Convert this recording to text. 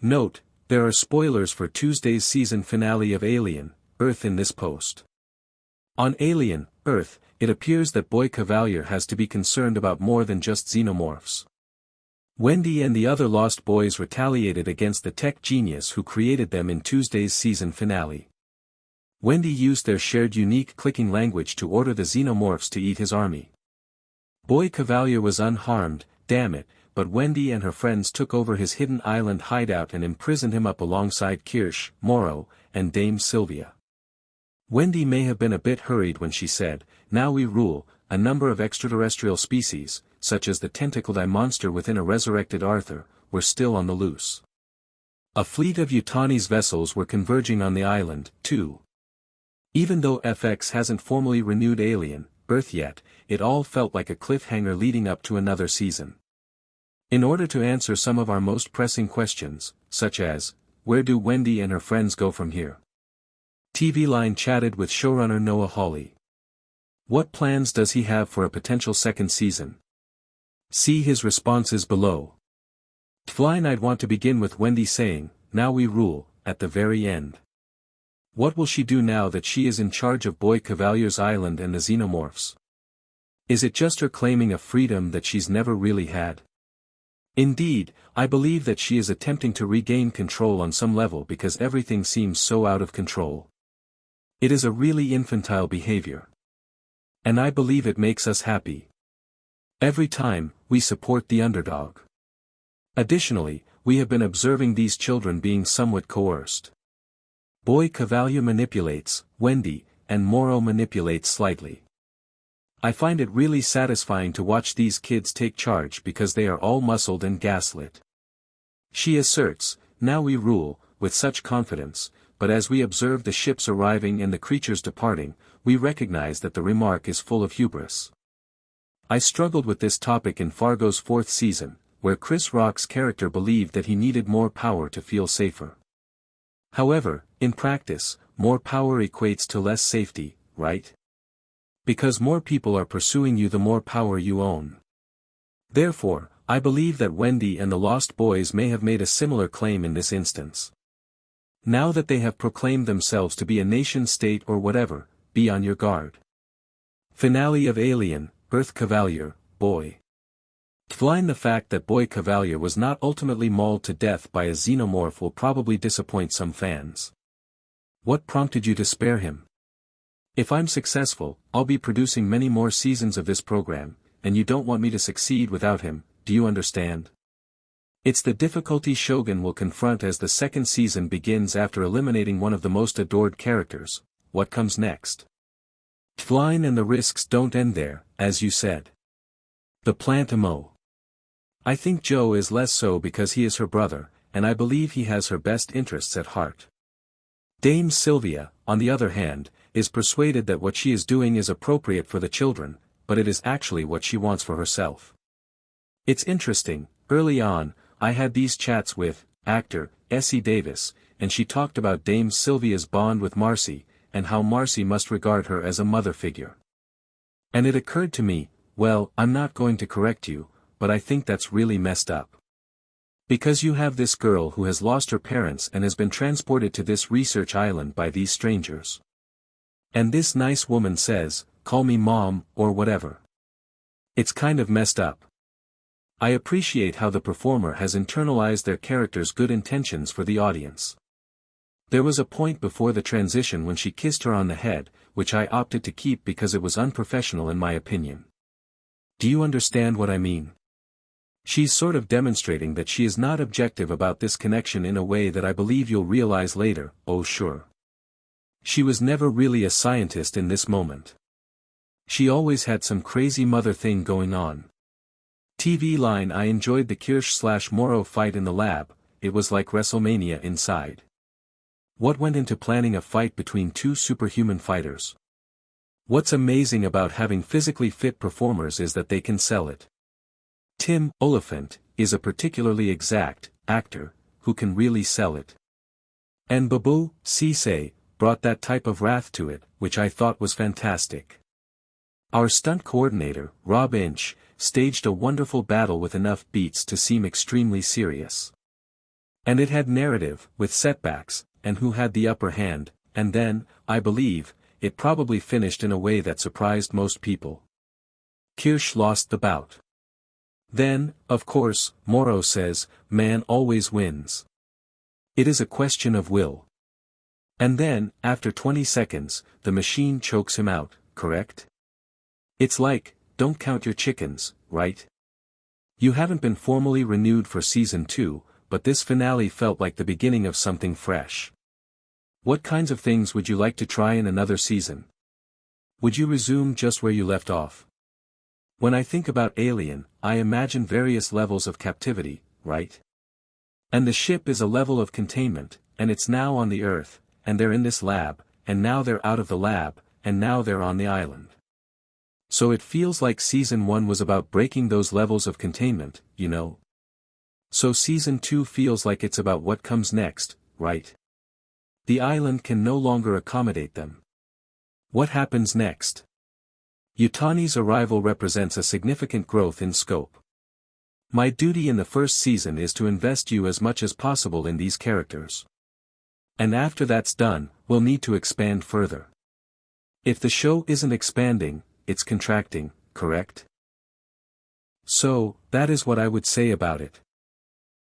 Note, there are spoilers for Tuesday's season finale of Alien, Earth in this post. On Alien, Earth, it appears that Boy Kavalier has to be concerned about more than just xenomorphs. Wendy and the other Lost Boys retaliated against the tech genius who created them in Tuesday's season finale. Wendy used their shared unique clicking language to order the xenomorphs to eat his army. Boy Kavalier was unharmed, damn it, but Wendy and her friends took over his hidden island hideout and imprisoned him up alongside Kirsh, Morrow, and Dame Sylvia. Wendy may have been a bit hurried when she said, "Now we rule." A number of extraterrestrial species, such as the tentacled monster within a resurrected Arthur, were still on the loose. A fleet of Yutani's vessels were converging on the island, too. Even though FX hasn't formally renewed Alien, Earth yet, it all felt like a cliffhanger leading up to another season. In order to answer some of our most pressing questions, such as, where do Wendy and her friends go from here? TV Line chatted with showrunner Noah Hawley. What plans does he have for a potential second season? See his responses below. Flying, I'd want to begin with Wendy saying, "Now we rule," at the very end. What will she do now that she is in charge of Boy Kavalier's island and the xenomorphs? Is it just her claiming a freedom that she's never really had? Indeed, I believe that she is attempting to regain control on some level because everything seems so out of control. It is a really infantile behavior. And I believe it makes us happy. Every time, we support the underdog. Additionally, we have been observing these children being somewhat coerced. Boy Kavalier manipulates, Wendy, and Morrow manipulates slightly. I find it really satisfying to watch these kids take charge because they are all muscled and gaslit. She asserts, "Now we rule," with such confidence, but as we observe the ships arriving and the creatures departing, we recognize that the remark is full of hubris. I struggled with this topic in Fargo's 4th season, where Chris Rock's character believed that he needed more power to feel safer. However, in practice, more power equates to less safety, right? Because more people are pursuing you, the more power you own. Therefore, I believe that Wendy and the Lost Boys may have made a similar claim in this instance. Now that they have proclaimed themselves to be a nation-state or whatever, be on your guard. Finale of Alien, Earth Kavalier, Boy. Flying, the fact that Boy Kavalier was not ultimately mauled to death by a xenomorph will probably disappoint some fans. What prompted you to spare him? If I'm successful, I'll be producing many more seasons of this program, and you don't want me to succeed without him, do you understand? It's the difficulty Shogun will confront as the second season begins after eliminating one of the most adored characters. What comes next? Flying, and the risks don't end there, as you said. The plant emo. I think Joe is less so because he is her brother, and I believe he has her best interests at heart. Dame Sylvia, on the other hand, is persuaded that what she is doing is appropriate for the children, but it is actually what she wants for herself. It's interesting, early on, I had these chats with actor Essie Davis, and she talked about Dame Sylvia's bond with Marcy, and how Marcy must regard her as a mother figure. And it occurred to me, well, I'm not going to correct you, but I think that's really messed up. Because you have this girl who has lost her parents and has been transported to this research island by these strangers. And this nice woman says, "Call me mom," or whatever. It's kind of messed up. I appreciate how the performer has internalized their character's good intentions for the audience. There was a point before the transition when she kissed her on the head, which I opted to keep because it was unprofessional in my opinion. Do you understand what I mean? She's sort of demonstrating that she is not objective about this connection in a way that I believe you'll realize later. Oh sure. She was never really a scientist in this moment. She always had some crazy mother thing going on. TV Line, I enjoyed the Kirsh/Morrow fight in the lab, it was like WrestleMania inside. What went into planning a fight between two superhuman fighters? What's amazing about having physically fit performers is that they can sell it. Tim Oliphant is a particularly exact actor who can really sell it. And Babu Cisse brought that type of wrath to it, which I thought was fantastic. Our stunt coordinator, Rob Inch, staged a wonderful battle with enough beats to seem extremely serious. And it had narrative, with setbacks, and who had the upper hand, and then, I believe, it probably finished in a way that surprised most people. Kirsh lost the bout. Then, of course, Morrow says, man always wins. It is a question of will. And then, after 20 seconds, the machine chokes him out, correct? It's like, don't count your chickens, right? You haven't been formally renewed for season 2, but this finale felt like the beginning of something fresh. What kinds of things would you like to try in another season? Would you resume just where you left off? When I think about Alien, I imagine various levels of captivity, right? And the ship is a level of containment, and it's now on the Earth, and they're in this lab, and now they're out of the lab, and now they're on the island. So it feels like season 1 was about breaking those levels of containment, you know? So season 2 feels like it's about what comes next, right? The island can no longer accommodate them. What happens next? Yutani's arrival represents a significant growth in scope. My duty in the first season is to invest you as much as possible in these characters. And after that's done, we'll need to expand further. If the show isn't expanding, it's contracting, correct? So, that is what I would say about it.